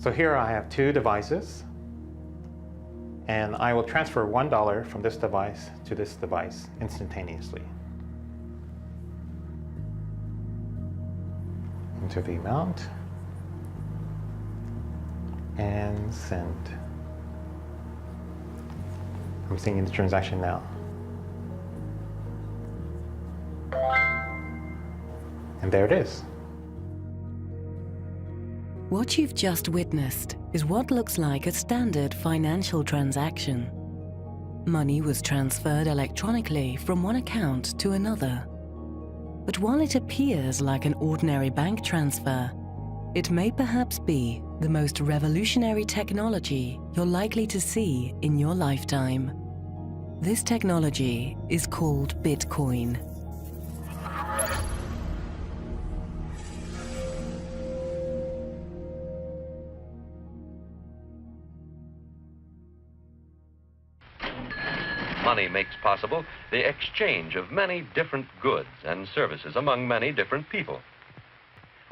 So here I have two devices, and I will transfer $1 from this device to this device instantaneously. Enter the amount and send. I'm seeing the transaction now. And there it is. What you've just witnessed is what looks like a standard financial transaction. Money was transferred electronically from one account to another. But while it appears like an ordinary bank transfer, it may perhaps be the most revolutionary technology you're likely to see in your lifetime. This technology is called Bitcoin. Money makes possible the exchange of many different goods and services among many different people.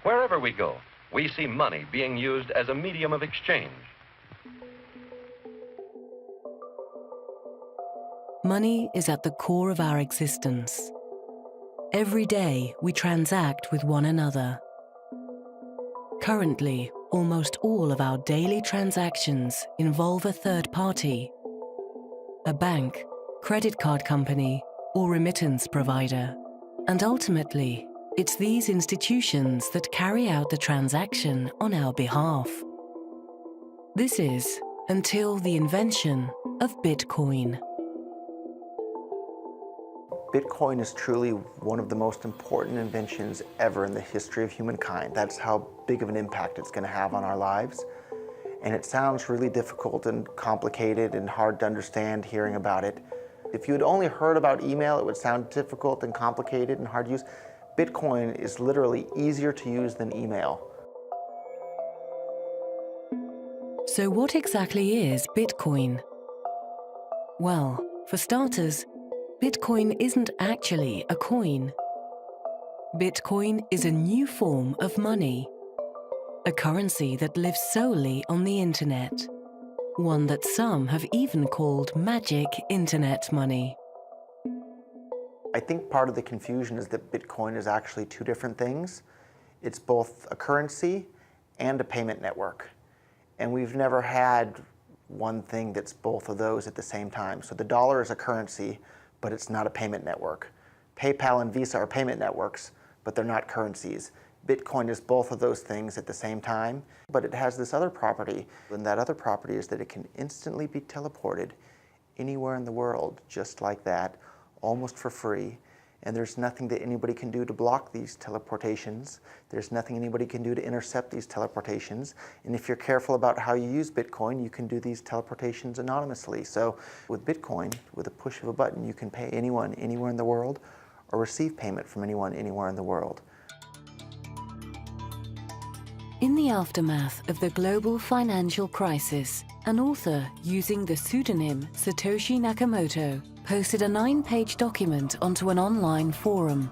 Wherever we go, we see money being used as a medium of exchange. Money is at the core of our existence. Every day, we transact with one another. Currently, almost all of our daily transactions involve a third party, a bank, credit card company, or remittance provider. And ultimately, it's these institutions that carry out the transaction on our behalf. This is until the invention of Bitcoin. Bitcoin is truly one of the most important inventions ever in the history of humankind. That's how big of an impact it's going to have on our lives. And it sounds really difficult and complicated and hard to understand hearing about it. If you had only heard about email, it would sound difficult and complicated and hard to use. Bitcoin is literally easier to use than email. So what exactly is Bitcoin? Well, for starters, Bitcoin isn't actually a coin. Bitcoin is a new form of money, a currency that lives solely on the internet, one that some have even called magic internet money. I think part of the confusion is that Bitcoin is actually two different things. It's both a currency and a payment network. And we've never had one thing that's both of those at the same time. So the dollar is a currency, but it's not a payment network. PayPal and Visa are payment networks, but they're not currencies. Bitcoin is both of those things at the same time, but it has this other property, and that other property is that it can instantly be teleported anywhere in the world, just like that, almost for free. And there's nothing that anybody can do to block these teleportations. There's nothing anybody can do to intercept these teleportations. And if you're careful about how you use Bitcoin, you can do these teleportations anonymously. So with Bitcoin, with a push of a button, you can pay anyone anywhere in the world or receive payment from anyone anywhere in the world. In the aftermath of the global financial crisis, an author using the pseudonym Satoshi Nakamoto posted a 9-page document onto an online forum.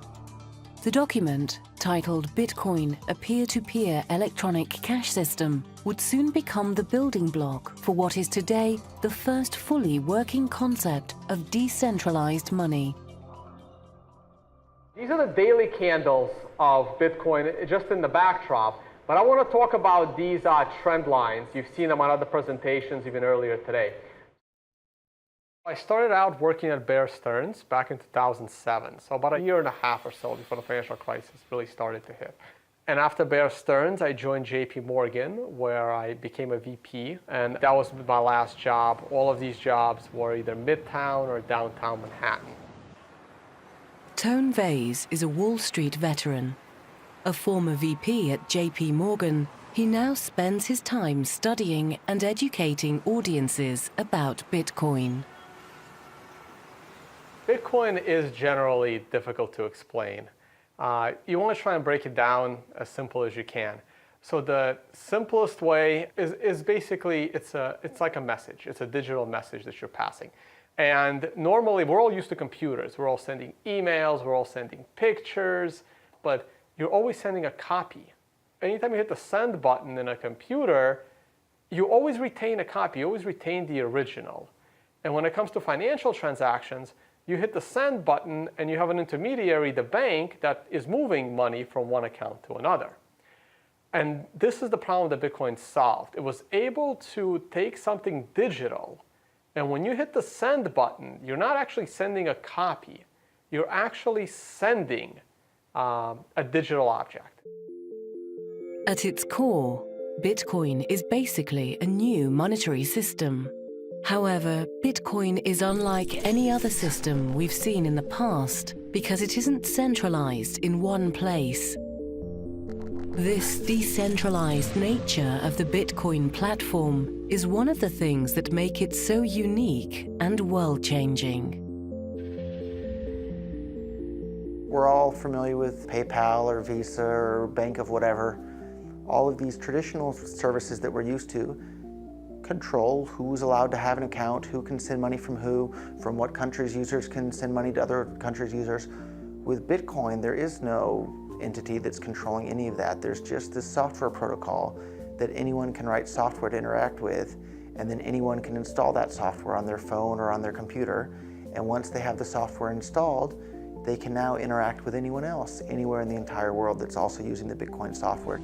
The document, titled Bitcoin, a peer-to-peer electronic cash system, would soon become the building block for what is today the first fully working concept of decentralized money. These are the daily candles of Bitcoin, just in the backdrop. But I want to talk about these trend lines. You've seen them on other presentations even earlier today. I started out working at Bear Stearns back in 2007, so about a year and a half or so before the financial crisis really started to hit. And after Bear Stearns, I joined JP Morgan, where I became a VP, and that was my last job. All of these jobs were either Midtown or downtown Manhattan. Tone Vays is a Wall Street veteran. A former VP at JP Morgan, he now spends his time studying and educating audiences about Bitcoin. Bitcoin is generally difficult to explain. You want to try and break it down as simple as you can. So the simplest way is basically, it's like a message. It's a digital message that you're passing. And normally, we're all used to computers. We're all sending emails, we're all sending pictures, but you're always sending a copy. Anytime you hit the send button in a computer, you always retain a copy, you always retain the original. And when it comes to financial transactions, you hit the send button and you have an intermediary, the bank, that is moving money from one account to another. And this is the problem that Bitcoin solved. It was able to take something digital, and when you hit the send button, you're not actually sending a copy. You're actually sending a digital object. At its core, Bitcoin is basically a new monetary system. However, Bitcoin is unlike any other system we've seen in the past because it isn't centralized in one place. This decentralized nature of the Bitcoin platform is one of the things that make it so unique and world-changing. We're all familiar with PayPal or Visa or Bank of whatever. All of these traditional services that we're used to control who's allowed to have an account, who can send money from who, from what countries users can send money to other countries' users. With Bitcoin, there is no entity that's controlling any of that. There's just this software protocol that anyone can write software to interact with, and then anyone can install that software on their phone or on their computer. And once they have the software installed, they can now interact with anyone else, anywhere in the entire world that's also using the Bitcoin software.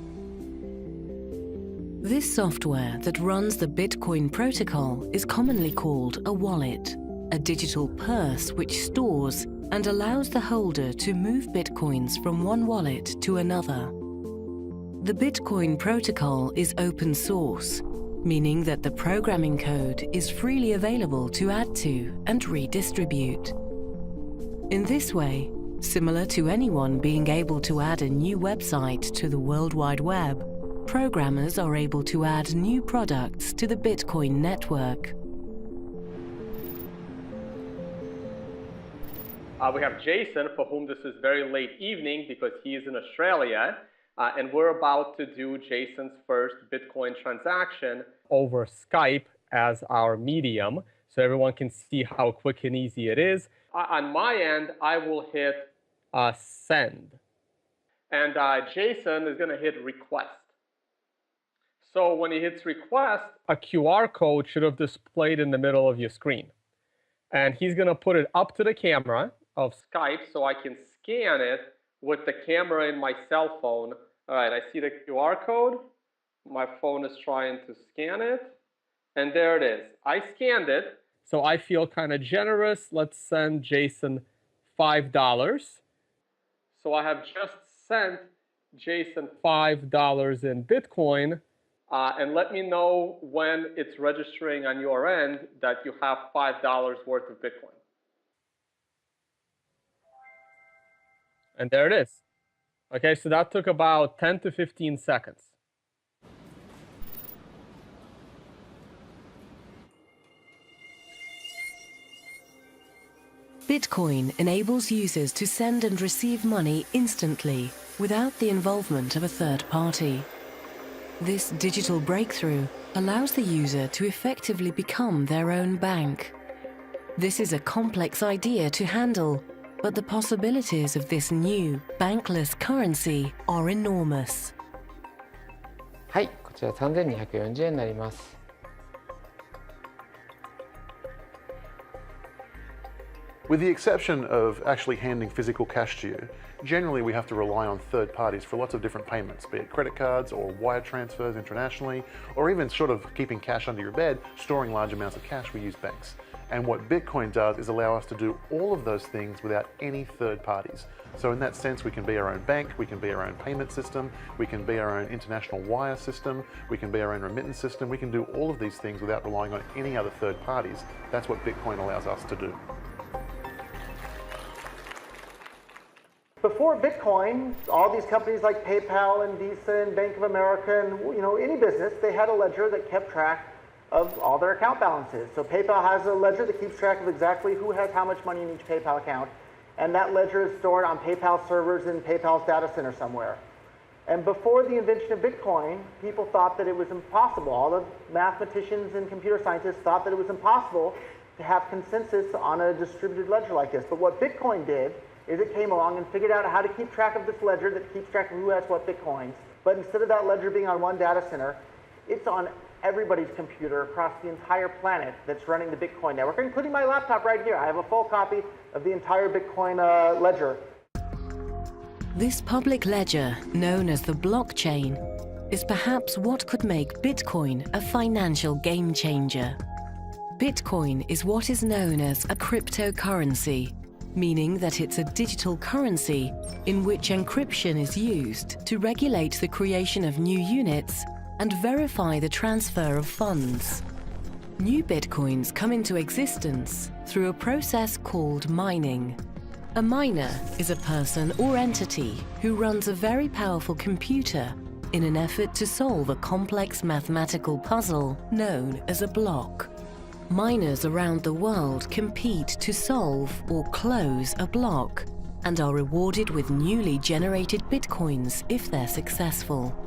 This software that runs the Bitcoin protocol is commonly called a wallet, a digital purse which stores and allows the holder to move Bitcoins from one wallet to another. The Bitcoin protocol is open source, meaning that the programming code is freely available to add to and redistribute. In this way, similar to anyone being able to add a new website to the World Wide Web, programmers are able to add new products to the Bitcoin network. We have Jason, for whom this is very late evening because he is in Australia, and we're about to do Jason's first Bitcoin transaction over Skype as our medium, so everyone can see how quick and easy it is. On my end, I will hit send, and Jason is going to hit request. So when he hits request, a QR code should have displayed in the middle of your screen. And he's going to put it up to the camera of Skype so I can scan it with the camera in my cell phone. All right, I see the QR code. My phone is trying to scan it. And there it is. I scanned it. So I feel kind of generous. Let's send Jason $5. So I have just sent Jason $5 in Bitcoin. And let me know when it's registering on your end that you have $5 worth of Bitcoin. And there it is. Okay, so that took about 10 to 15 seconds. Bitcoin enables users to send and receive money instantly without the involvement of a third party. This digital breakthrough allows the user to effectively become their own bank. This is a complex idea to handle, but the possibilities of this new bankless currency are enormous. はい、こちら3240円になります。With the exception of actually handing physical cash to you, generally we have to rely on third parties for lots of different payments, be it credit cards or wire transfers internationally, or even sort of keeping cash under your bed, storing large amounts of cash, we use banks. And what Bitcoin does is allow us to do all of those things without any third parties. So in that sense, we can be our own bank, we can be our own payment system, we can be our own international wire system, we can be our own remittance system, we can do all of these things without relying on any other third parties. That's what Bitcoin allows us to do. Before Bitcoin, all these companies like PayPal and Visa and Bank of America and any business, they had a ledger that kept track of all their account balances. So PayPal has a ledger that keeps track of exactly who has how much money in each PayPal account, and that ledger is stored on PayPal servers in PayPal's data center somewhere. And before the invention of Bitcoin, people thought that it was impossible. All the mathematicians and computer scientists thought that it was impossible to have consensus on a distributed ledger like this. But what Bitcoin did is it came along and figured out how to keep track of this ledger that keeps track of who has what Bitcoins. But instead of that ledger being on one data center, it's on everybody's computer across the entire planet that's running the Bitcoin network, including my laptop right here. I have a full copy of the entire Bitcoin ledger. This public ledger, known as the blockchain, is perhaps what could make Bitcoin a financial game changer. Bitcoin is what is known as a cryptocurrency, meaning that it's a digital currency in which encryption is used to regulate the creation of new units and verify the transfer of funds. New Bitcoins come into existence through a process called mining. A miner is a person or entity who runs a very powerful computer in an effort to solve a complex mathematical puzzle known as a block. Miners around the world compete to solve or close a block and are rewarded with newly generated Bitcoins if they're successful.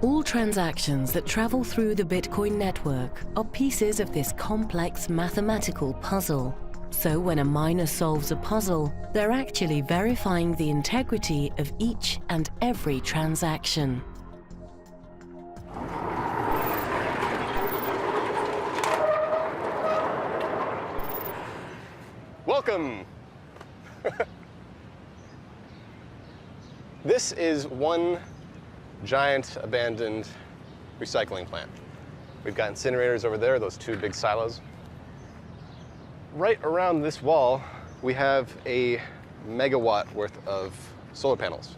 All transactions that travel through the Bitcoin network are pieces of this complex mathematical puzzle. So when a miner solves a puzzle, they're actually verifying the integrity of each and every transaction. Welcome! This is one giant abandoned recycling plant. We've got incinerators over there, those two big silos. Right around this wall, we have a megawatt worth of solar panels.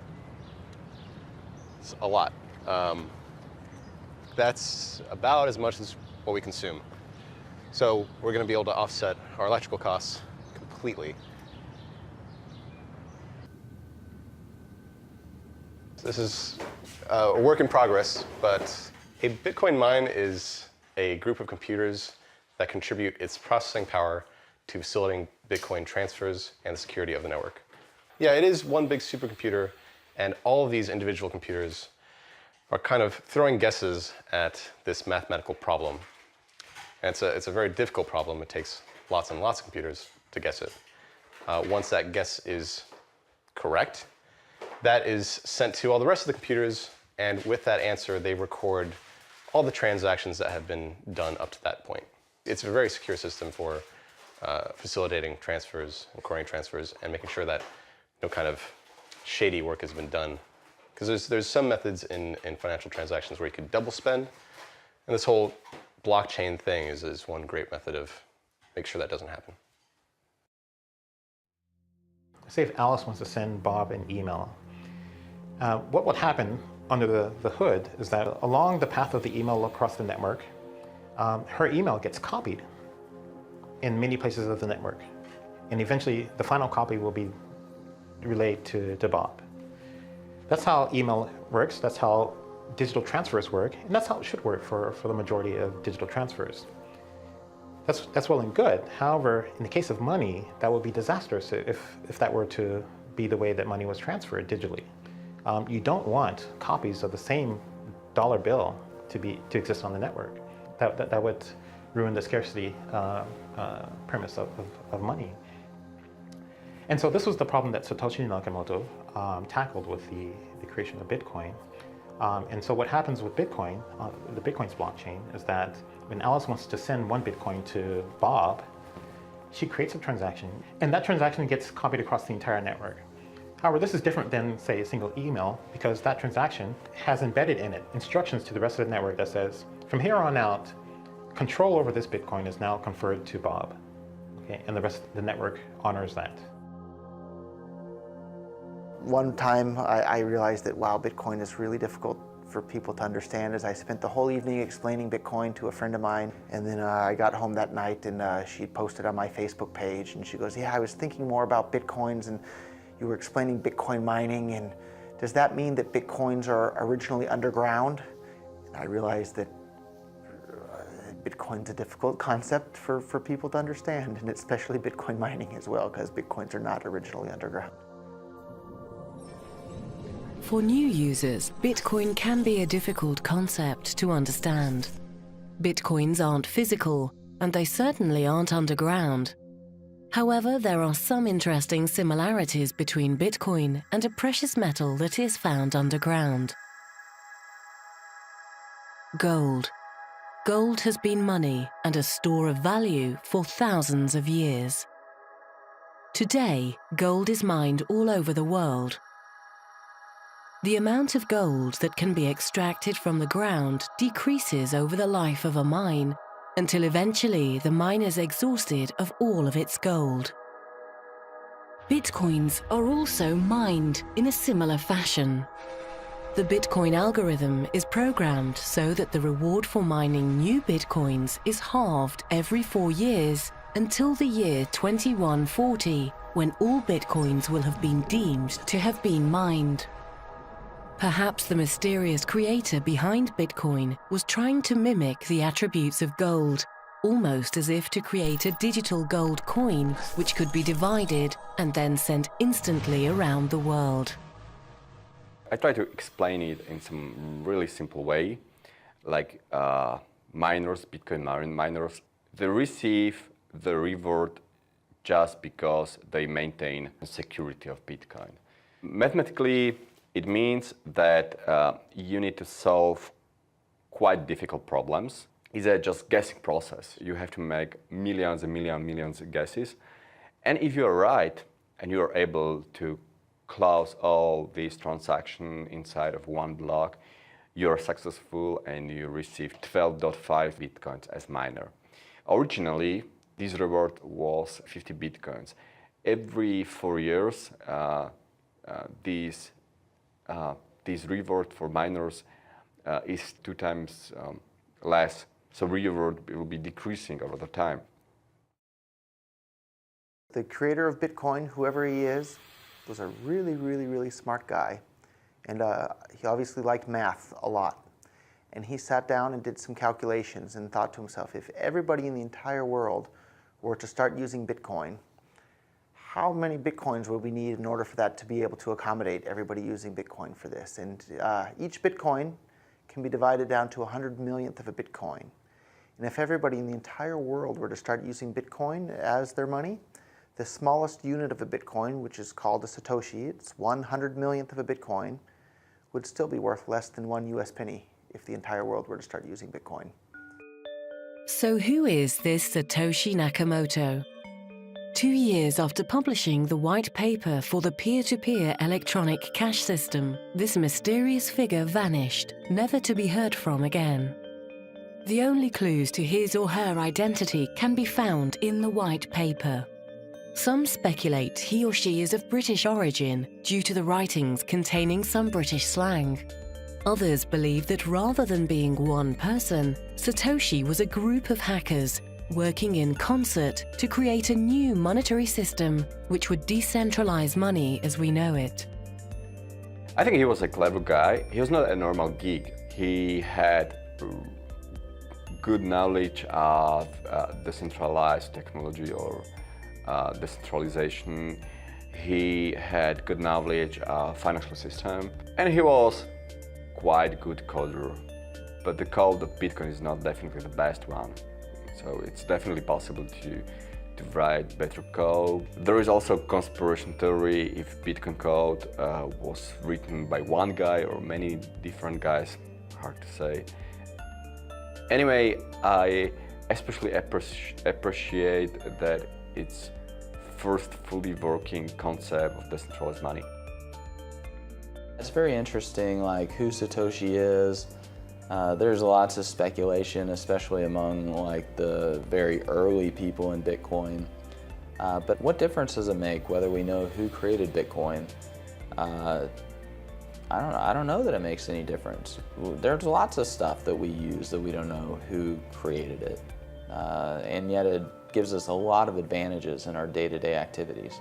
It's a lot. That's about as much as what we consume. So we're going to be able to offset our electrical costs completely. This is a work in progress, but a Bitcoin mine is a group of computers that contribute its processing power to facilitating Bitcoin transfers and the security of the network. Yeah, it is one big supercomputer, and all of these individual computers are kind of throwing guesses at this mathematical problem. And it's a very difficult problem. It takes lots and lots of computers to guess it. Once that guess is correct, that is sent to all the rest of the computers, and with that answer, they record all the transactions that have been done up to that point. It's a very secure system for facilitating transfers, recording transfers, and making sure that no kind of shady work has been done. Because there's some methods in financial transactions where you could double spend, and this whole blockchain thing is one great method of make sure that doesn't happen. Say if Alice wants to send Bob an email, what would happen under the hood is that along the path of the email across the network, her email gets copied in many places of the network. And eventually, the final copy will be relayed to Bob. That's how email works. That's how digital transfers work. And that's how it should work for the majority of digital transfers. That's well and good. However, in the case of money, that would be disastrous if that were to be the way that money was transferred digitally. You don't want copies of the same dollar bill to exist on the network. That would ruin the scarcity premise of money. And so this was the problem that Satoshi Nakamoto tackled with the creation of Bitcoin. And so what happens with Bitcoin, the Bitcoin's blockchain, is that when Alice wants to send one Bitcoin to Bob, she creates a transaction, and that transaction gets copied across the entire network. However, this is different than, say, a single email, because that transaction has embedded in it instructions to the rest of the network that says, from here on out, control over this Bitcoin is now conferred to Bob. Okay? And the rest of the network honors that. One time I realized that, wow, Bitcoin is really difficult for people to understand, as I spent the whole evening explaining Bitcoin to a friend of mine, and then I got home that night and she posted on my Facebook page, and she goes, yeah, I was thinking more about Bitcoins, and you were explaining Bitcoin mining, and does that mean that Bitcoins are originally underground? And I realized that Bitcoin's a difficult concept for people to understand, and especially Bitcoin mining as well, because Bitcoins are not originally underground. For new users, Bitcoin can be a difficult concept to understand. Bitcoins aren't physical, and they certainly aren't underground. However, there are some interesting similarities between Bitcoin and a precious metal that is found underground: gold. gold has been money and a store of value for thousands of years. Today, gold is mined all over the world. The amount of gold that can be extracted from the ground decreases over the life of a mine, until eventually the mine is exhausted of all of its gold. Bitcoins are also mined in a similar fashion. The Bitcoin algorithm is programmed so that the reward for mining new Bitcoins is halved every 4 years until the year 2140, when all Bitcoins will have been deemed to have been mined. Perhaps the mysterious creator behind Bitcoin was trying to mimic the attributes of gold, almost as if to create a digital gold coin which could be divided and then sent instantly around the world. I try to explain it in some really simple way, like miners, Bitcoin miners, they receive the reward just because they maintain the security of Bitcoin. Mathematically, it means that you need to solve quite difficult problems. It's a just guessing process. You have to make millions and millions of guesses. And if you're right, and you're able to close all these transactions inside of one block, you're successful and you receive 12.5 Bitcoins as miner. Originally, this reward was 50 Bitcoins. Every 4 years, this reward for miners is 2 times less. So reward will be decreasing over the time. The creator of Bitcoin, whoever he is, was a really smart guy. And he obviously liked math a lot. And he sat down and did some calculations and thought to himself, if everybody in the entire world were to start using Bitcoin, how many Bitcoins would we need in order for that to be able to accommodate everybody using Bitcoin for this? And each Bitcoin can be divided down to 100 millionth of a Bitcoin. And if everybody in the entire world were to start using Bitcoin as their money, the smallest unit of a Bitcoin, which is called a Satoshi, it's 100 millionth of a Bitcoin, would still be worth less than 1 US penny if the entire world were to start using Bitcoin. So who is this Satoshi Nakamoto? 2 years after publishing the white paper for the peer-to-peer electronic cash system, this mysterious figure vanished, never to be heard from again. The only clues to his or her identity can be found in the white paper. Some speculate he or she is of British origin due to the writings containing some British slang. Others believe that rather than being one person, Satoshi was a group of hackers working in concert to create a new monetary system which would decentralize money as we know it. I think he was a clever guy. He was not a normal geek. He had good knowledge of decentralized technology or decentralization. He had good knowledge of financial system, and he was quite good coder. But the code of Bitcoin is not definitely the best one. So it's definitely possible to write better code. There is also conspiracy theory if Bitcoin code was written by one guy or many different guys, hard to say. Anyway, I especially appreciate that it's first fully working concept of decentralized money. It's very interesting, like who Satoshi is. There's lots of speculation, especially among like the very early people in Bitcoin. But what difference does it make whether we know who created Bitcoin? I don't know that it makes any difference. There's lots of stuff that we use that we don't know who created it. And yet it gives us a lot of advantages in our day-to-day activities.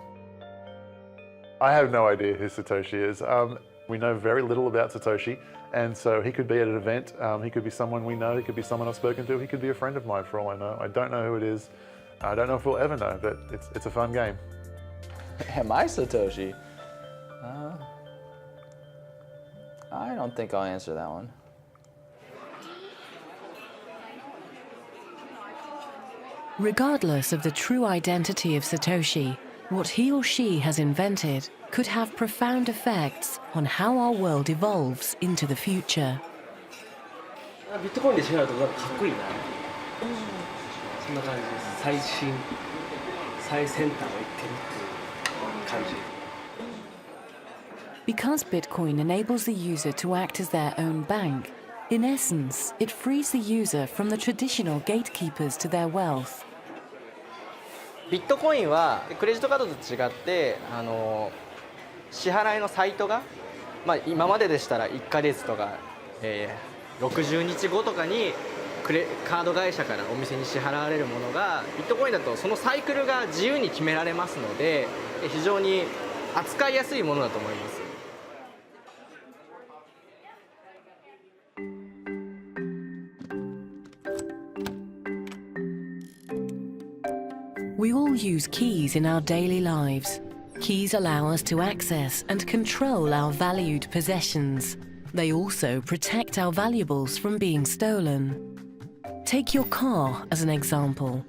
I have no idea who Satoshi is. We know very little about Satoshi, and so he could be at an event, he could be someone we know, he could be someone I've spoken to, he could be a friend of mine for all I know. I don't know who it is. I don't know if we'll ever know, but it's a fun game. Am I Satoshi? I don't think I'll answer that one. Regardless of the true identity of Satoshi, what he or she has invented could have profound effects on how our world evolves into the future. ビットコインで支払うとかっこいいな。そんな感じです。最先端を行ってるっていう感じ。Because Bitcoin enables the user to act as their own bank, in essence, it frees the user from the traditional gatekeepers to their wealth. ビットコインはクレジットカードと違って支払いのサイトが、今まででしたら1ヶ月とか、60日後とかにカード会社からお店に支払われるものがビットコインだとそのサイクルが自由に決められますので非常に扱いやすいものだと思います。We all use keys in our daily lives. Keys allow us to access and control our valued possessions. They also protect our valuables from being stolen. Take your car as an example.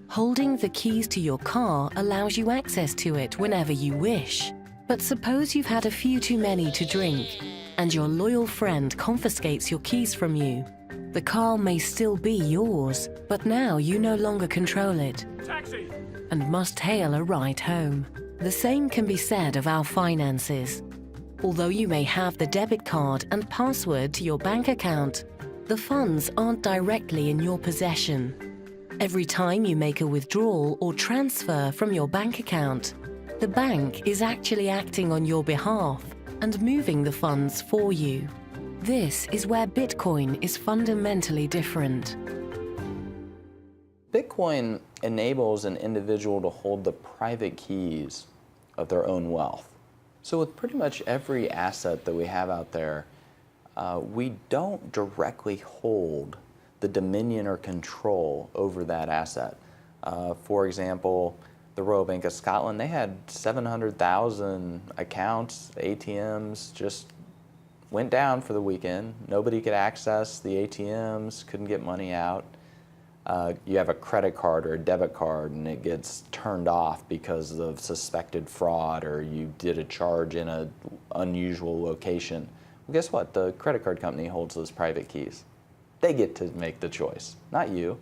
Holding the keys to your car allows you access to it whenever you wish. But suppose you've had a few too many to drink, and your loyal friend confiscates your keys from you. The car may still be yours, but now you no longer control it. Taxi! And must hail a ride home. The same can be said of our finances. Although you may have the debit card and password to your bank account, the funds aren't directly in your possession. Every time you make a withdrawal or transfer from your bank account, the bank is actually acting on your behalf and moving the funds for you. This is where Bitcoin is fundamentally different. Bitcoin enables an individual to hold the private keys of their own wealth. So with pretty much every asset that we have out there, we don't directly hold the dominion or control over that asset. For example, the Royal Bank of Scotland, they had 700,000 accounts, ATMs, just went down for the weekend. Nobody could access the ATMs, couldn't get money out. You have a credit card or a debit card and it gets turned off because of suspected fraud, or you did a charge in an unusual location. Well, guess what? The credit card company holds those private keys. They get to make the choice, not you.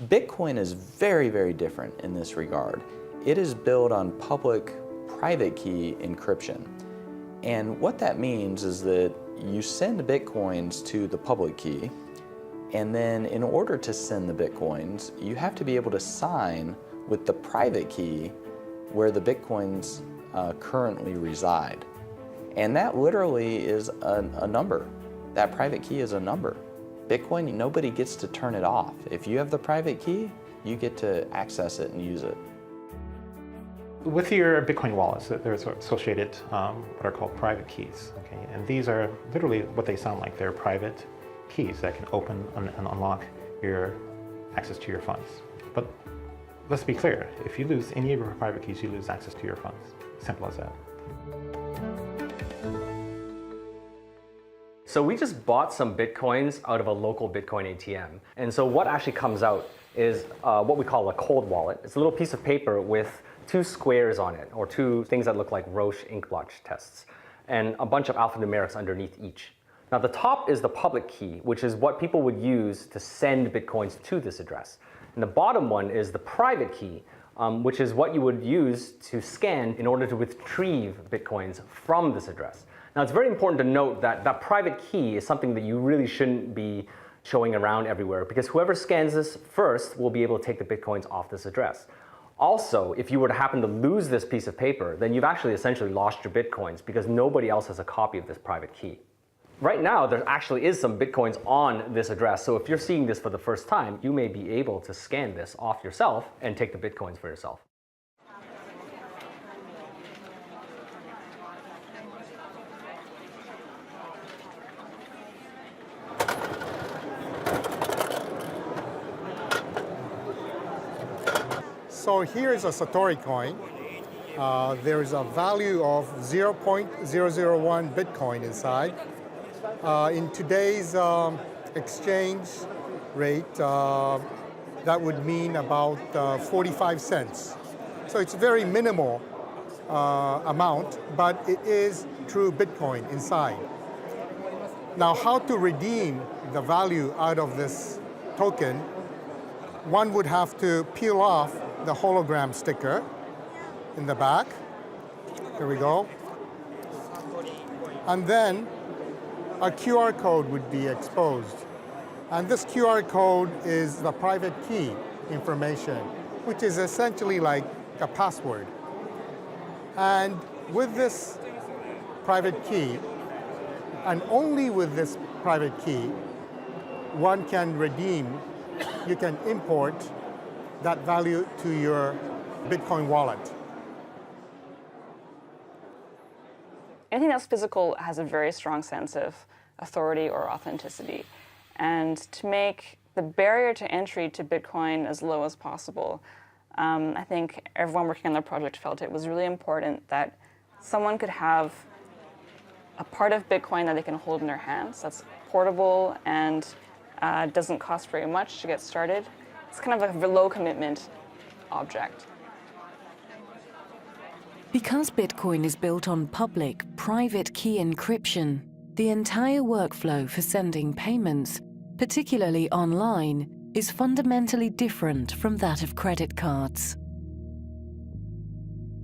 Bitcoin is very, very different in this regard. It is built on public-private key encryption. And what that means is that you send Bitcoins to the public key, and then in order to send the Bitcoins, you have to be able to sign with the private key where the Bitcoins currently reside. And that literally is a number. That private key is a number. Bitcoin, nobody gets to turn it off. If you have the private key, you get to access it and use it. With your Bitcoin wallets, there's associated what are called private keys. Okay? And these are literally what they sound like. They're private keys that can open and unlock your access to your funds. But let's be clear, if you lose any of your private keys, you lose access to your funds. Simple as that. So we just bought some Bitcoins out of a local Bitcoin ATM. And so what actually comes out is what we call a cold wallet. It's a little piece of paper with two squares on it, or two things that look like Roche ink blotch tests, and a bunch of alphanumerics underneath each. Now the top is the public key, which is what people would use to send Bitcoins to this address. And the bottom one is the private key, which is what you would use to scan in order to retrieve Bitcoins from this address. Now it's very important to note that that private key is something that you really shouldn't be showing around everywhere, because whoever scans this first will be able to take the Bitcoins off this address. Also, if you were to happen to lose this piece of paper, then you've actually essentially lost your Bitcoins because nobody else has a copy of this private key. Right now, there actually is some Bitcoins on this address, so if you're seeing this for the first time, you may be able to scan this off yourself and take the Bitcoins for yourself. So here is a Satori coin. There is a value of 0.001 Bitcoin inside. In today's exchange rate, that would mean about 45 cents. So it's a very minimal amount, but it is true Bitcoin inside. Now, how to redeem the value out of this token? One would have to peel off the hologram sticker in the back. There we go. And then a QR code would be exposed. And this QR code is the private key information, which is essentially like a password. And with this private key, and only with this private key, one can redeem, you can import that value to your Bitcoin wallet. Anything that's physical has a very strong sense of authority or authenticity. And to make the barrier to entry to Bitcoin as low as possible, I think everyone working on the project felt it was really important that someone could have a part of Bitcoin that they can hold in their hands that's portable and doesn't cost very much to get started. It's kind of a low commitment object. Because Bitcoin is built on public, private key encryption, the entire workflow for sending payments, particularly online, is fundamentally different from that of credit cards.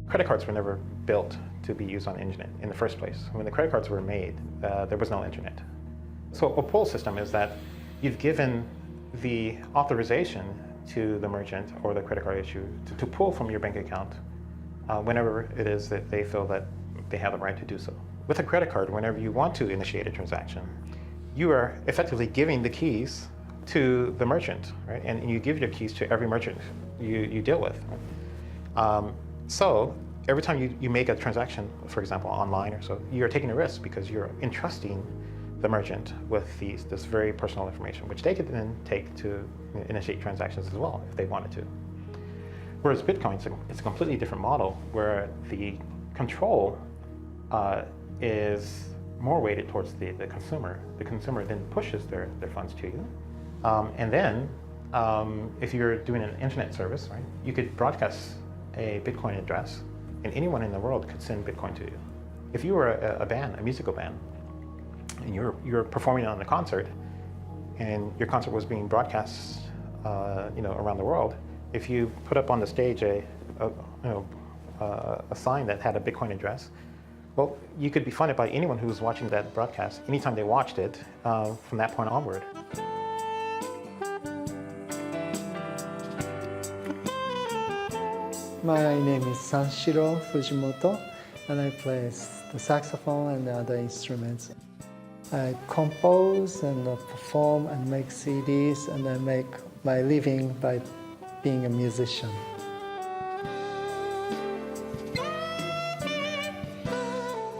Credit cards were never built to be used on the internet in the first place. When the credit cards were made, there was no internet. So a pull system is that you've given the authorization to the merchant or the credit card issuer to pull from your bank account whenever it is that they feel that they have the right to do so. With a credit card, whenever you want to initiate a transaction, you are effectively giving the keys to the merchant, right? And you give your keys to every merchant you deal with. Right? So every time you make a transaction, for example, online or so, you're taking a risk because you're entrusting the merchant with this very personal information, which they could then take to initiate transactions as well if they wanted to. Whereas Bitcoin, it's a completely different model where the control is more weighted towards the consumer. The consumer then pushes their funds to you. And then if you're doing an internet service, right, you could broadcast a Bitcoin address and anyone in the world could send Bitcoin to you. If you were a band, a musical band, and you're performing on a concert and your concert was being broadcast around the world, if you put up on the stage a sign that had a Bitcoin address, well, you could be funded by anyone who was watching that broadcast anytime they watched it from that point onward. My name is Sanshiro Fujimoto, and I play the saxophone and the other instruments. I compose and perform and make CDs, and I make my living by being a musician.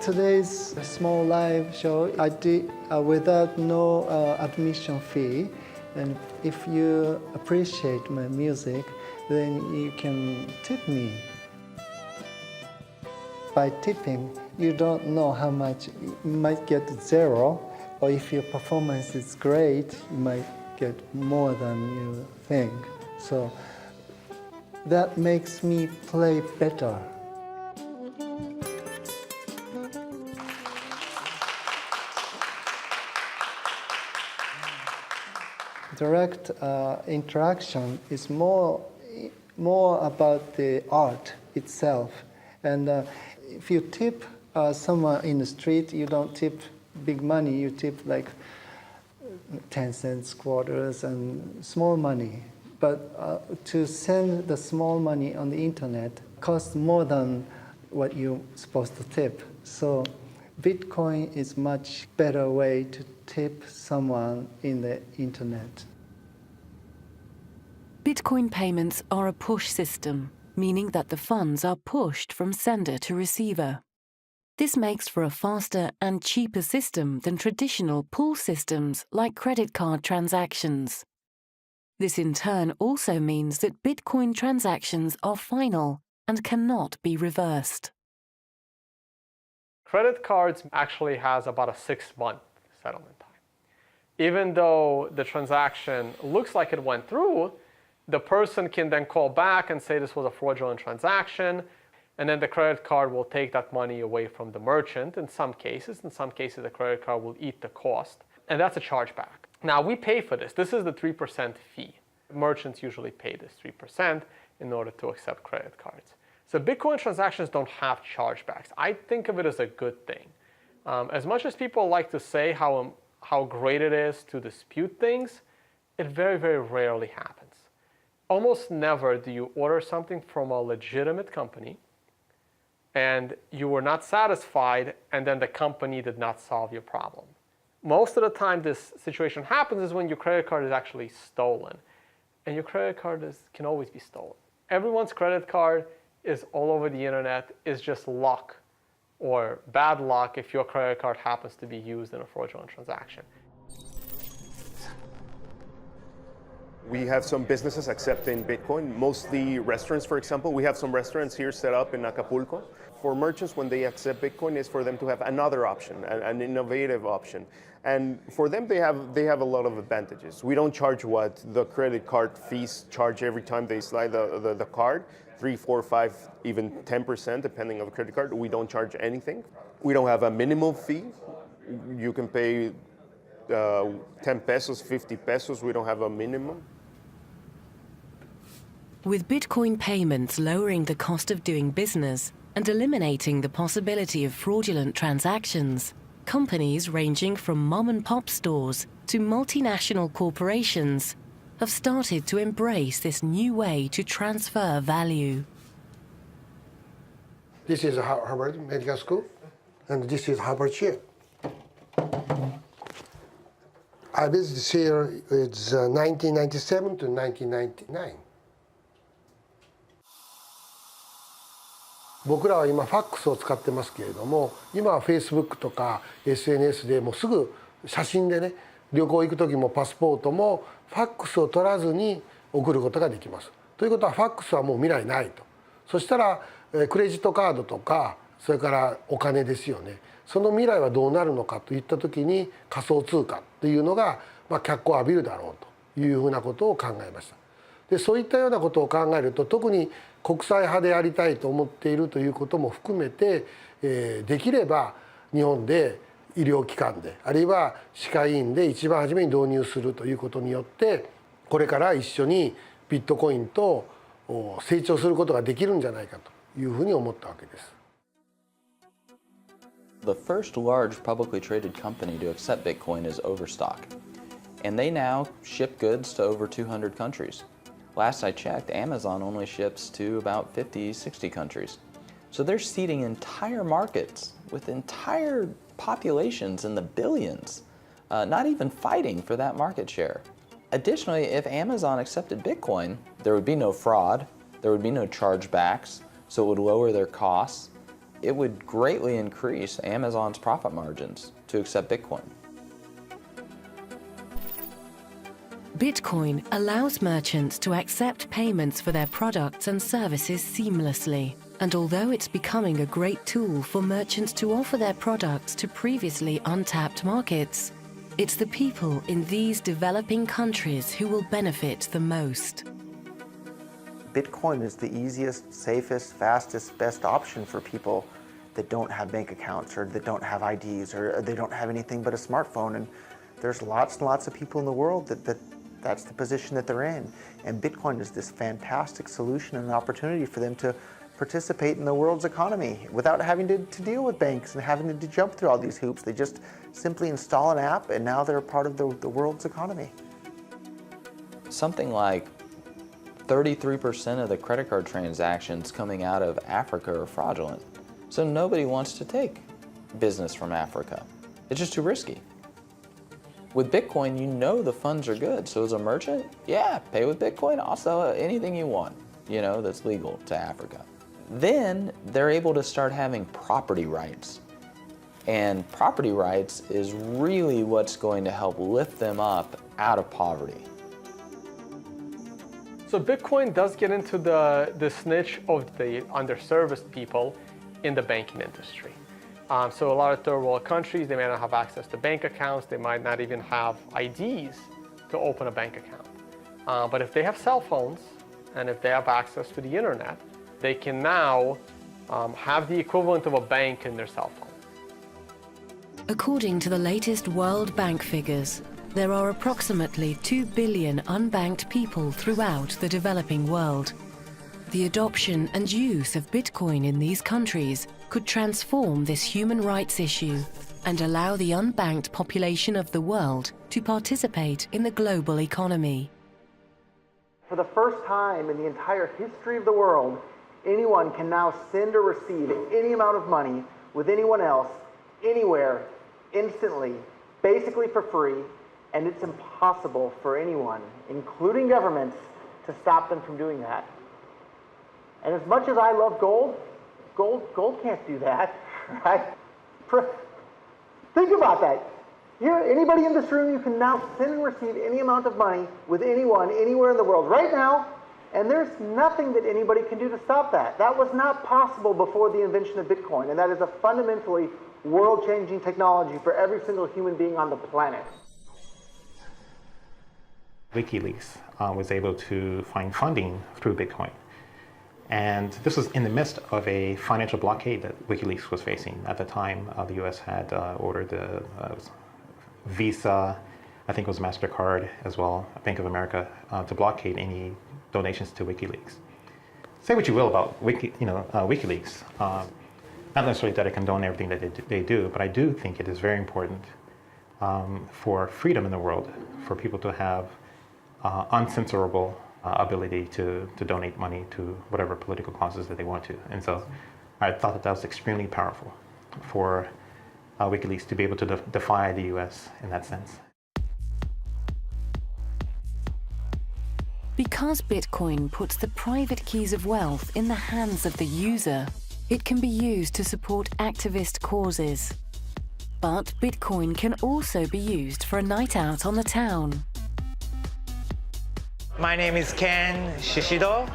Today's small live show I did without no admission fee, and if you appreciate my music, then you can tip me. By tipping, you don't know how much. You might get 0, or if your performance is great, you might get more than you think. So that makes me play better. Direct interaction is more about the art itself. And if you tip someone in the street, you don't tip big money, you tip like 10 cents, quarters, and small money. But to send the small money on the internet costs more than what you're supposed to tip. So Bitcoin is a much better way to tip someone in the internet. Bitcoin payments are a push system, meaning that the funds are pushed from sender to receiver. This makes for a faster and cheaper system than traditional pull systems like credit card transactions. This in turn also means that Bitcoin transactions are final and cannot be reversed. Credit cards actually has about a 6-month settlement time. Even though the transaction looks like it went through, the person can then call back and say this was a fraudulent transaction. and then the credit card will take that money away from the merchant in some cases. In some cases, the credit card will eat the cost, and that's a chargeback. Now, we pay for this. This is the 3% fee. Merchants usually pay this 3% in order to accept credit cards. So Bitcoin transactions don't have chargebacks. I think of it as a good thing. As much as people like to say how great it is to dispute things, it very, very rarely happens. Almost never do you order something from a legitimate company and you were not satisfied and then the company did not solve your problem. Most of the time this situation happens is when your credit card is actually stolen. And your credit card can always be stolen. Everyone's credit card is all over the internet. It's just luck or bad luck if your credit card happens to be used in a fraudulent transaction. We have some businesses accepting Bitcoin, mostly restaurants, for example. We have some restaurants here set up in Acapulco. For merchants, when they accept Bitcoin, is for them to have another option, an innovative option. And for them, they have a lot of advantages. We don't charge what the credit card fees charge every time they slide the card, 3, 4, 5, even 10%, depending on the credit card. We don't charge anything. We don't have a minimum fee. You can pay 10 pesos, 50 pesos. We don't have a minimum. With Bitcoin payments lowering the cost of doing business and eliminating the possibility of fraudulent transactions, companies ranging from mom-and-pop stores to multinational corporations have started to embrace this new way to transfer value. This is Harvard Medical School, and this is Harvard Chair. I visited here, it's 1997 to 1999. 僕らは今ファックスを使ってますけれども、今は Facebook とか SNS でもうすぐ写真でね、旅行行く時もパスポートもファックスを取らずに送ることができます。ということはファックスはもう未来ないと。そしたらクレジットカードとかそれからお金ですよね。その未来はどうなるのかといった時に仮想通貨っていうのが脚光を浴びるだろうというふうなことを考えました。でそういったようなことを考えると特に国際派でありたいと思っているということも含めて、できれば日本で医療機関であるいは歯科医院で一番初めに導入するということによってこれから一緒にビットコインと成長することができるんじゃないかというふうに思ったわけです。The first large publicly traded company to accept Bitcoin is Overstock, and they now ship goods to over 200 countries. Last I checked, Amazon only ships to about 50, 60 countries. So they're seeding entire markets with entire populations in the billions, not even fighting for that market share. Additionally, if Amazon accepted Bitcoin, there would be no fraud, there would be no chargebacks, so it would lower their costs. It would greatly increase Amazon's profit margins to accept Bitcoin. Bitcoin allows merchants to accept payments for their products and services seamlessly. And although it's becoming a great tool for merchants to offer their products to previously untapped markets, it's the people in these developing countries who will benefit the most. Bitcoin is the easiest, safest, fastest, best option for people that don't have bank accounts or that don't have IDs or they don't have anything but a smartphone. And there's lots and lots of people in the world that's the position that they're in. And Bitcoin is this fantastic solution and an opportunity for them to participate in the world's economy without having to deal with banks and having to jump through all these hoops. They just simply install an app and now they're a part of the world's economy. Something like 33% of the credit card transactions coming out of Africa are fraudulent. So nobody wants to take business from Africa. It's just too risky. With Bitcoin, you know the funds are good. So as a merchant, yeah, pay with Bitcoin. Also, anything you want, that's legal to Africa. Then they're able to start having property rights. And property rights is really what's going to help lift them up out of poverty. So Bitcoin does get into this niche of the underserviced people in the banking industry. So a lot of third world countries, they may not have access to bank accounts. They might not even have IDs to open a bank account. But if they have cell phones and if they have access to the internet, they can now have the equivalent of a bank in their cell phone. According to the latest World Bank figures, there are approximately 2 billion unbanked people throughout the developing world. The adoption and use of Bitcoin in these countries could transform this human rights issue and allow the unbanked population of the world to participate in the global economy. For the first time in the entire history of the world, anyone can now send or receive any amount of money with anyone else, anywhere, instantly, basically for free, and it's impossible for anyone, including governments, to stop them from doing that. And as much as I love gold can't do that, right? Think about that. Here, anybody in this room, you can now send and receive any amount of money with anyone, anywhere in the world, right now, and there's nothing that anybody can do to stop that. That was not possible before the invention of Bitcoin, and that is a fundamentally world-changing technology for every single human being on the planet. WikiLeaks was able to find funding through Bitcoin. And this was in the midst of a financial blockade that WikiLeaks was facing. At the time, the US had ordered Visa, I think it was MasterCard as well, Bank of America, to blockade any donations to WikiLeaks. Say what you will about WikiLeaks. Not necessarily that I condone everything that they do, but I do think it is very important for freedom in the world, for people to have uncensorable ability to donate money to whatever political causes that they want to. And so I thought that was extremely powerful for WikiLeaks to be able to defy the US in that sense. Because Bitcoin puts the private keys of wealth in the hands of the user, it can be used to support activist causes. But Bitcoin can also be used for a night out on the town. My name is Ken Shishido.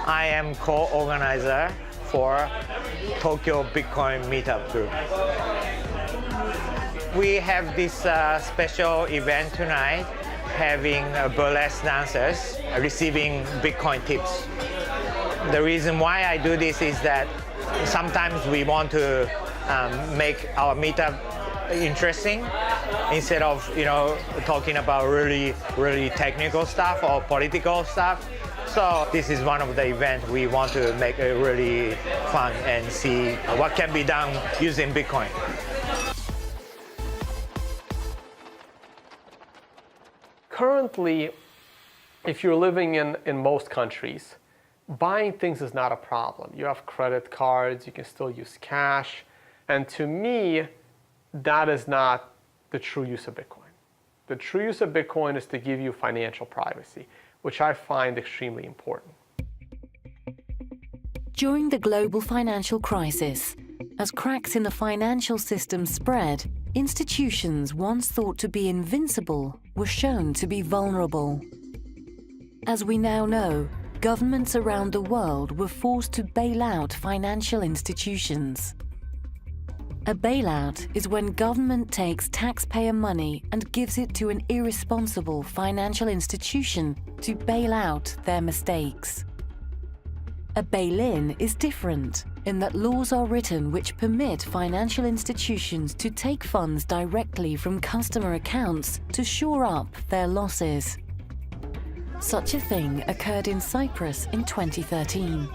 I am co-organizer for Tokyo Bitcoin Meetup Group. We have this special event tonight, having burlesque dancers receiving Bitcoin tips. The reason why I do this is that sometimes we want to make our meetup interesting instead of talking about really technical stuff or political stuff. So this is one of the events we want to make it really fun and see what can be done using Bitcoin. Currently, if you're living in most countries, buying things is not a problem. You have credit cards, you can still use cash, and to me, that is not the true use of Bitcoin. The true use of Bitcoin is to give you financial privacy, which I find extremely important. During the global financial crisis, as cracks in the financial system spread, institutions once thought to be invincible were shown to be vulnerable. As we now know, governments around the world were forced to bail out financial institutions. A bailout is when government takes taxpayer money and gives it to an irresponsible financial institution to bail out their mistakes. A bail-in is different in that laws are written which permit financial institutions to take funds directly from customer accounts to shore up their losses. Such a thing occurred in Cyprus in 2013.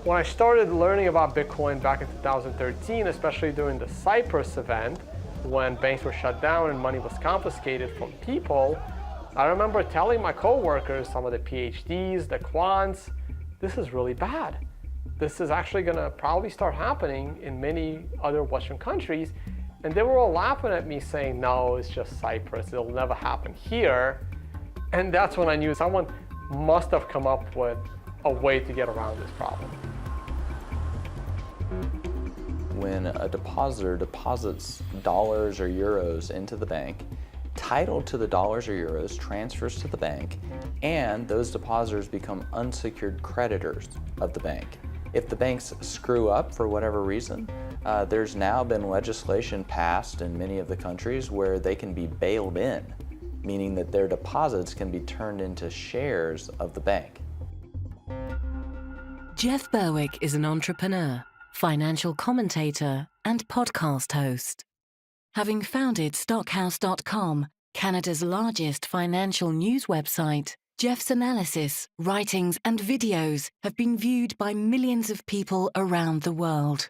When I started learning about Bitcoin back in 2013, especially during the Cyprus event, when banks were shut down and money was confiscated from people, I remember telling my coworkers, some of the PhDs, the quants, this is really bad. This is actually going to probably start happening in many other Western countries. And they were all laughing at me saying, no, it's just Cyprus. It'll never happen here. And that's when I knew someone must have come up with a way to get around this problem. When a depositor deposits dollars or euros into the bank, title to the dollars or euros transfers to the bank, and those depositors become unsecured creditors of the bank. If the banks screw up for whatever reason, there's now been legislation passed in many of the countries where they can be bailed in, meaning that their deposits can be turned into shares of the bank. Jeff Berwick is an entrepreneur, financial commentator, and podcast host. Having founded Stockhouse.com, Canada's largest financial news website, Jeff's analysis, writings, and videos have been viewed by millions of people around the world.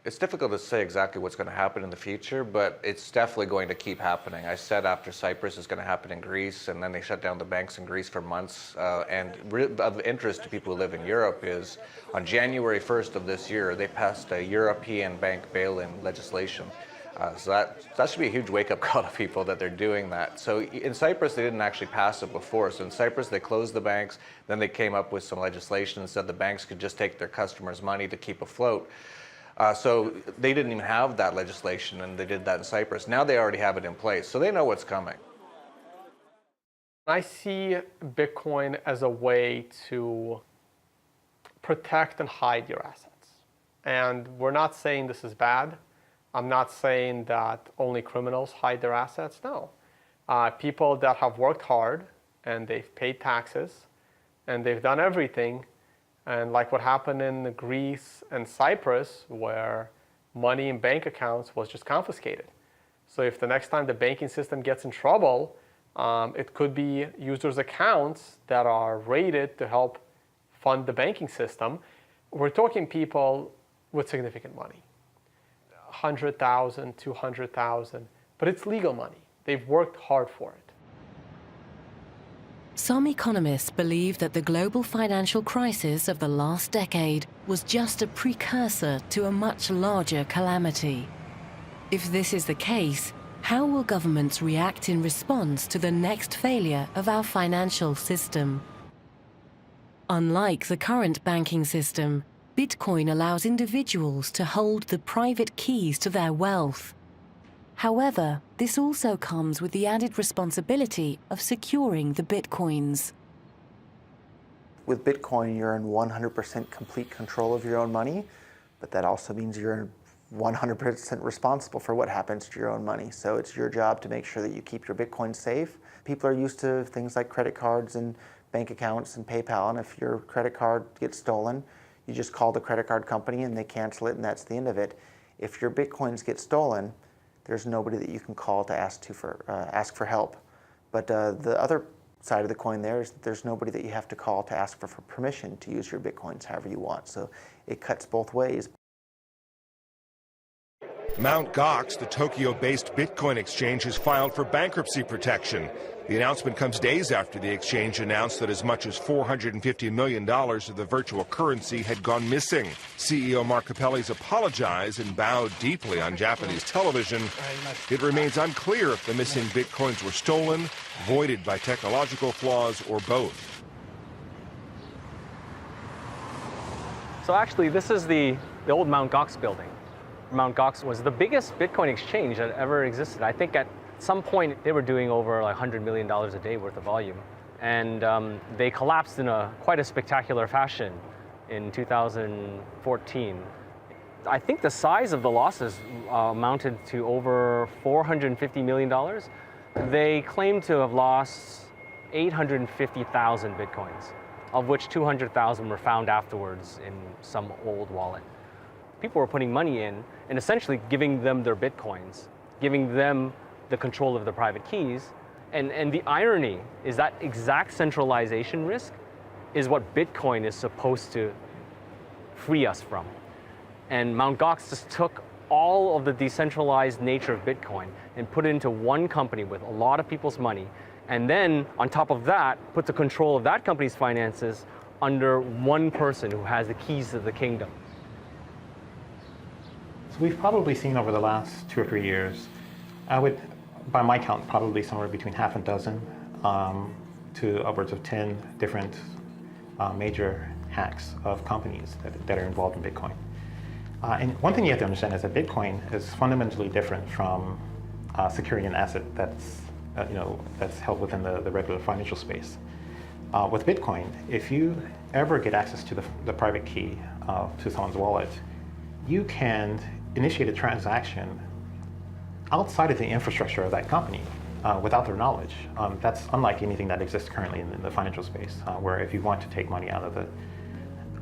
It's difficult to say exactly what's going to happen in the future, but it's definitely going to keep happening. I said after Cyprus it's going to happen in Greece, and then they shut down the banks in Greece for months. And of interest to people who live in Europe is on January 1st of this year, they passed a European bank bail-in legislation. So that should be a huge wake-up call to people that they're doing that. So in Cyprus, they didn't actually pass it before. So in Cyprus, they closed the banks. Then they came up with some legislation and said the banks could just take their customers' money to keep afloat. So they didn't even have that legislation, and they did that in Cyprus. Now they already have it in place, so they know what's coming. I see Bitcoin as a way to protect and hide your assets. And we're not saying this is bad. I'm not saying that only criminals hide their assets. No. People that have worked hard and they've paid taxes and they've done everything, and like what happened in Greece and Cyprus, where money in bank accounts was just confiscated. So if the next time the banking system gets in trouble, it could be users' accounts that are rated to help fund the banking system. We're talking people with significant money, 100,000, 200,000, but it's legal money. They've worked hard for it. Some economists believe that the global financial crisis of the last decade was just a precursor to a much larger calamity. If this is the case, how will governments react in response to the next failure of our financial system? Unlike the current banking system, Bitcoin allows individuals to hold the private keys to their wealth. However, this also comes with the added responsibility of securing the Bitcoins. With Bitcoin, you're in 100% complete control of your own money, but that also means you're 100% responsible for what happens to your own money. So it's your job to make sure that you keep your Bitcoin safe. People are used to things like credit cards and bank accounts and PayPal, and if your credit card gets stolen, you just call the credit card company and they cancel it, and that's the end of it. If your Bitcoins get stolen, there's nobody that you can call to ask for help. But the other side of the coin there is that there's nobody that you have to call to ask for permission to use your Bitcoins however you want. So it cuts both ways. Mt. Gox, the Tokyo-based Bitcoin exchange, has filed for bankruptcy protection. The announcement comes days after the exchange announced that as much as $450 million of the virtual currency had gone missing. CEO Mark Capelli's apologized and bowed deeply on Japanese television. It remains unclear if the missing Bitcoins were stolen, voided by technological flaws, or both. So actually, this is the old Mt. Gox building. Mt. Gox was the biggest Bitcoin exchange that ever existed. I think at some point they were doing over like $100 million a day worth of volume. And they collapsed in quite a spectacular fashion in 2014. I think the size of the losses amounted to over $450 million. They claim to have lost 850,000 Bitcoins, of which 200,000 were found afterwards in some old wallet. People were putting money in and essentially giving them their Bitcoins, giving them the control of the private keys. And the irony is that exact centralization risk is what Bitcoin is supposed to free us from. And Mt. Gox just took all of the decentralized nature of Bitcoin and put it into one company with a lot of people's money. And then on top of that, put the control of that company's finances under one person who has the keys to the kingdom. So we've probably seen over the last 2 or 3 years, by my count, probably somewhere between half a dozen to upwards of 10 different major hacks of companies that are involved in Bitcoin. And one thing you have to understand is that Bitcoin is fundamentally different from securing an asset that's held within the regular financial space. With Bitcoin, if you ever get access to the private key to someone's wallet, you can initiate a transaction outside of the infrastructure of that company without their knowledge. That's unlike anything that exists currently in the financial space, where if you want to take money out of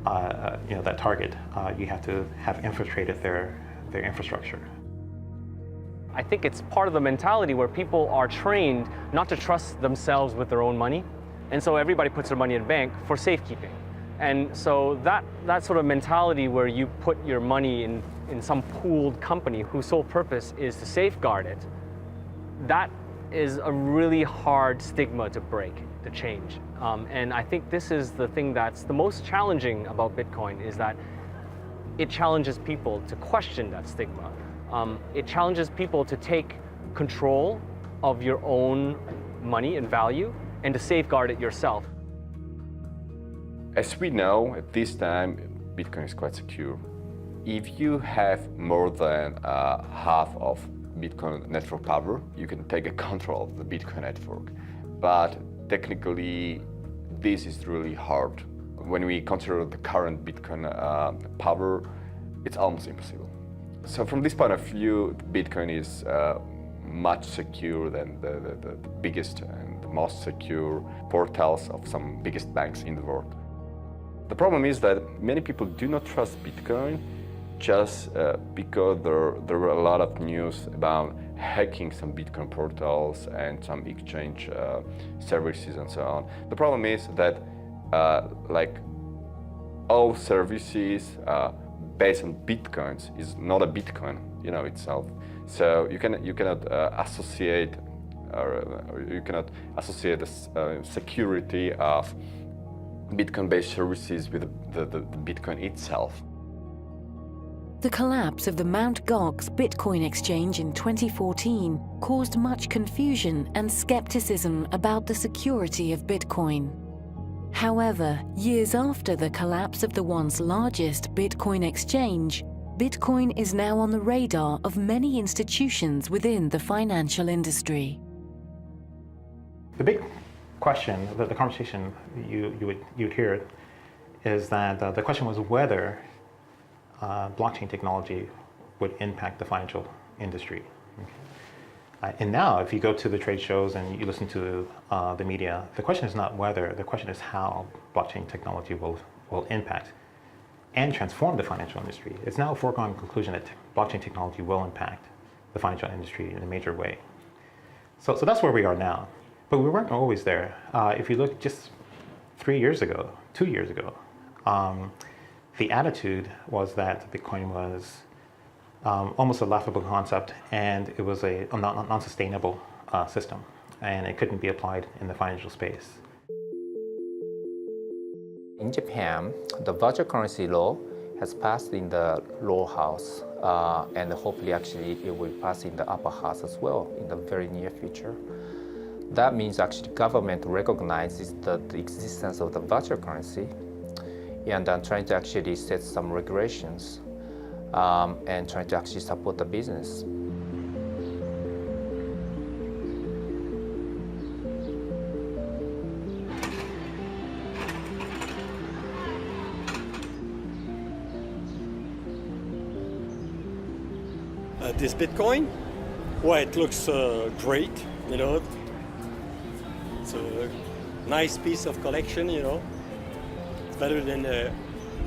that target, you have to have infiltrated their infrastructure. I think it's part of the mentality where people are trained not to trust themselves with their own money. And so everybody puts their money in a bank for safekeeping. And so that sort of mentality where you put your money in some pooled company whose sole purpose is to safeguard it, that is a really hard stigma to break, to change. And I think this is the thing that's the most challenging about Bitcoin, is that it challenges people to question that stigma. It challenges people to take control of your own money and value and to safeguard it yourself. As we know, at this time, Bitcoin is quite secure. If you have more than half of Bitcoin network power, you can take control of the Bitcoin network. But technically, this is really hard. When we consider the current Bitcoin power, it's almost impossible. So from this point of view, Bitcoin is much secure than the biggest and the most secure portals of some biggest banks in the world. The problem is that many people do not trust Bitcoin just because there were a lot of news about hacking some Bitcoin portals and some exchange services and so on. The problem is that like all services based on Bitcoins is not a Bitcoin, itself. So you cannot associate the security of Bitcoin-based services with the Bitcoin itself. The collapse of the Mt. Gox Bitcoin exchange in 2014 caused much confusion and skepticism about the security of Bitcoin. However, years after the collapse of the once largest Bitcoin exchange, Bitcoin is now on the radar of many institutions within the financial industry. The big question, the conversation you'd hear, is that the question was whether blockchain technology would impact the financial industry. And now, if you go to the trade shows and you listen to the media, the question is not whether, the question is how blockchain technology will impact and transform the financial industry. It's now a foregone conclusion that blockchain technology will impact the financial industry in a major way. So that's where we are now. But we weren't always there. If you look just 2 years ago, the attitude was that Bitcoin was almost a laughable concept, and it was a non-sustainable system, and it couldn't be applied in the financial space. In Japan, the virtual currency law has passed in the lower house, and hopefully actually it will pass in the upper house as well in the very near future. That means actually government recognizes the existence of the virtual currency, and then trying to actually set some regulations and trying to actually support the business. This Bitcoin, well, it looks great, It's a nice piece of collection, It's better than a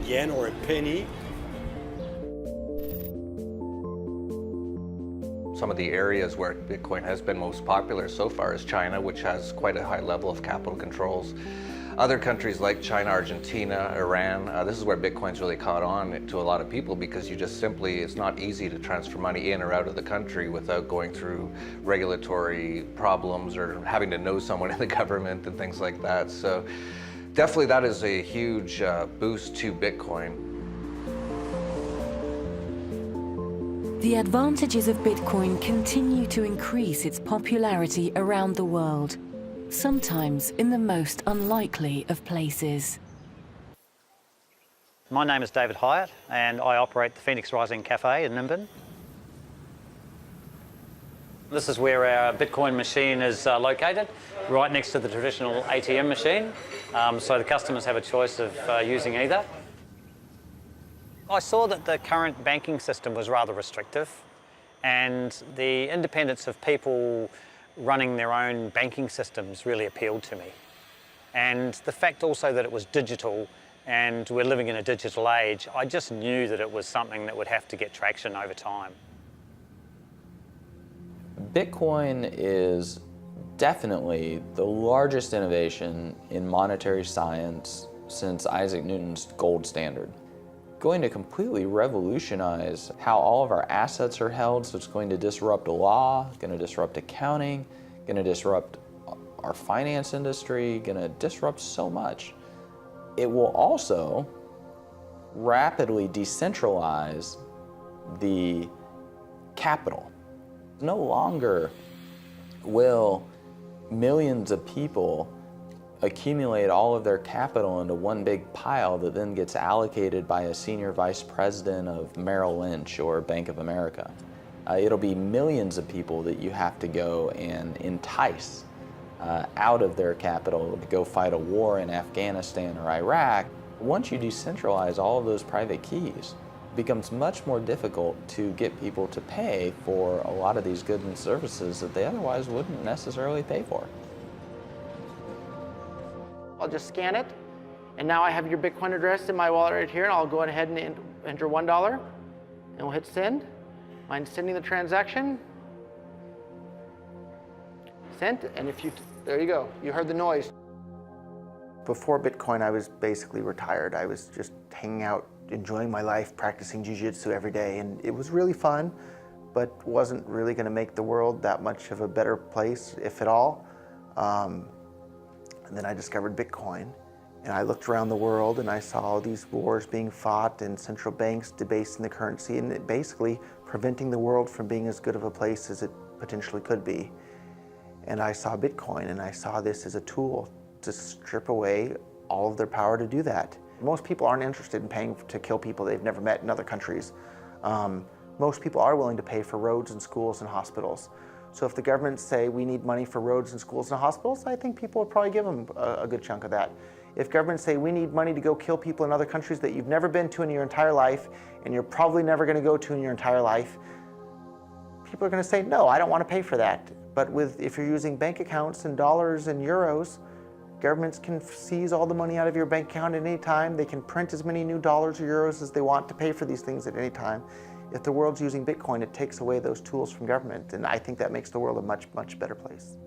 yen or a penny. Some of the areas where Bitcoin has been most popular so far is China, which has quite a high level of capital controls. Other countries like China, Argentina, Iran, this is where Bitcoin's really caught on to a lot of people, because you just simply, it's not easy to transfer money in or out of the country without going through regulatory problems or having to know someone in the government and things like that. So definitely that is a huge boost to Bitcoin. The advantages of Bitcoin continue to increase its popularity around the world, sometimes in the most unlikely of places. My name is David Hyatt, and I operate the Phoenix Rising Cafe in Nimbin. This is where our Bitcoin machine is located, right next to the traditional ATM machine, so the customers have a choice of using either. I saw that the current banking system was rather restrictive, and the independence of people running their own banking systems really appealed to me. And the fact also that it was digital and we're living in a digital age, I just knew that it was something that would have to get traction over time. Bitcoin is definitely the largest innovation in monetary science since Isaac Newton's gold standard. Going to completely revolutionize how all of our assets are held, so it's going to disrupt law, going to disrupt accounting, going to disrupt our finance industry, going to disrupt so much. It will also rapidly decentralize the capital. No longer will millions of people accumulate all of their capital into one big pile that then gets allocated by a senior vice president of Merrill Lynch or Bank of America. It'll be millions of people that you have to go and entice out of their capital to go fight a war in Afghanistan or Iraq. Once you decentralize all of those private keys, it becomes much more difficult to get people to pay for a lot of these goods and services that they otherwise wouldn't necessarily pay for. I'll just scan it, and now I have your Bitcoin address in my wallet right here, and I'll go ahead and enter $1, and we'll hit send. Mind sending the transaction? Sent, and there you go, you heard the noise. Before Bitcoin, I was basically retired. I was just hanging out, enjoying my life, practicing jiu-jitsu every day, and it was really fun, but wasn't really going to make the world that much of a better place, if at all. And then I discovered Bitcoin, and I looked around the world and I saw all these wars being fought and central banks debasing the currency and it basically preventing the world from being as good of a place as it potentially could be. And I saw Bitcoin, and I saw this as a tool to strip away all of their power to do that. Most people aren't interested in paying to kill people they've never met in other countries. Most people are willing to pay for roads and schools and hospitals. So if the governments say we need money for roads and schools and hospitals, I think people would probably give them a good chunk of that. If governments say we need money to go kill people in other countries that you've never been to in your entire life and you're probably never going to go to in your entire life, people are going to say, no, I don't want to pay for that. But if you're using bank accounts and dollars and euros, governments can seize all the money out of your bank account at any time. They can print as many new dollars or euros as they want to pay for these things at any time. If the world's using Bitcoin, it takes away those tools from government, and I think that makes the world a much, much better place.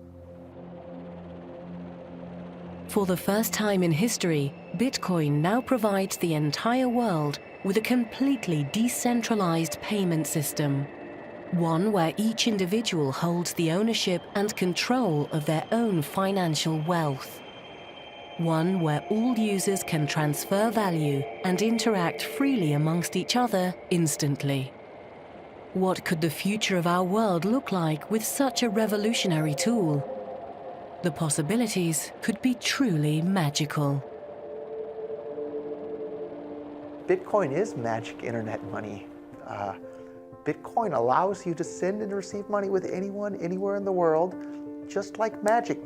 For the first time in history, Bitcoin now provides the entire world with a completely decentralized payment system. One where each individual holds the ownership and control of their own financial wealth. One where all users can transfer value and interact freely amongst each other instantly. What could the future of our world look like with such a revolutionary tool? The possibilities could be truly magical. Bitcoin is magic internet money. Bitcoin allows you to send and receive money with anyone, anywhere in the world, just like magic.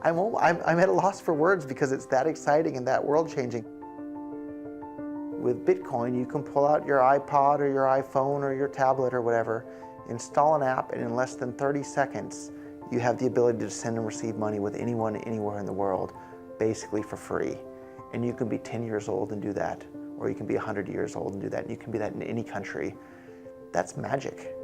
I'm at a loss for words because it's that exciting and that world-changing. With Bitcoin, you can pull out your iPod or your iPhone or your tablet or whatever, install an app, and in less than 30 seconds, you have the ability to send and receive money with anyone, anywhere in the world, basically for free. And you can be 10 years old and do that, or you can be 100 years old and do that, and you can be that in any country. That's magic.